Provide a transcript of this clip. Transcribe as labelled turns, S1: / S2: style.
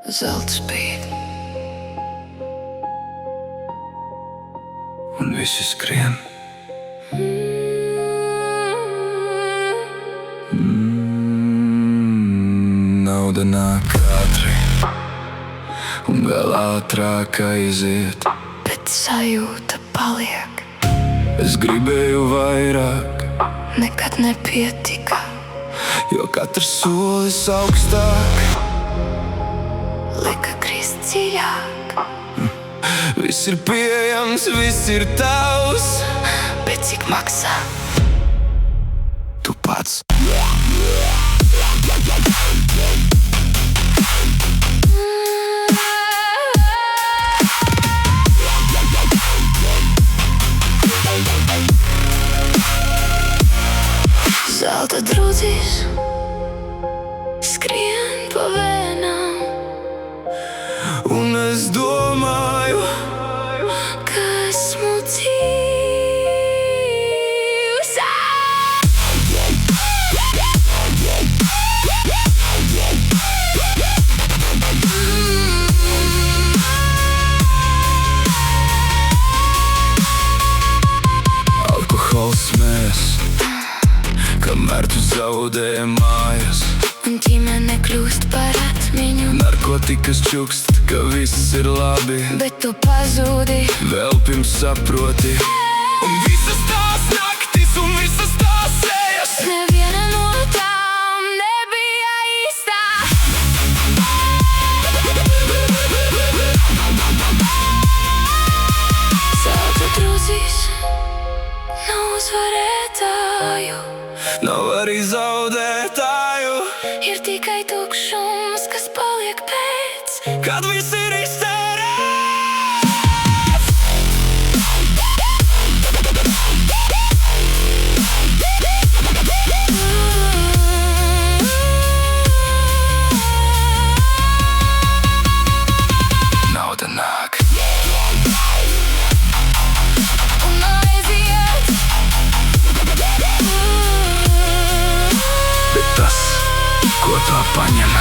S1: zelta spīd, un visi skrien. Nauda nāk ātri, un vēl ātrāk aiziet,
S2: bet sajūta paliek.
S1: Es gribēju vairāk,
S2: Nekad nepietika,
S1: jo katrs solis augstāk
S2: lika krist dziļāk.
S1: Viss ir pieejams, viss ir tavs,
S2: Bet cik maksā?
S1: tu pats.
S2: Zelta drudzis skrien pa vēnām,
S1: Un es domāju,
S2: ka esmu dzīvs.
S1: alkohols mēs, kamēr tu zaudē mājas.
S2: Un ģimene kļūst par atmiņu,
S1: Narkotikas čukst, ka viss ir labi,
S2: bet tu pazūdi.
S1: vēl pirms saproti. Un visas tās naktis un visas tās sejas,
S2: Neviena no tām nebija īstā. Zelta drudzis nav uzvarētāju,
S1: nav arī zaudētāju.
S2: ir tikai tukšums, kas paliek pēc.
S1: Kad viss ir iztērēts, nauda nāk.
S2: Un aiziet.
S1: Bet tas, ko tā paņem,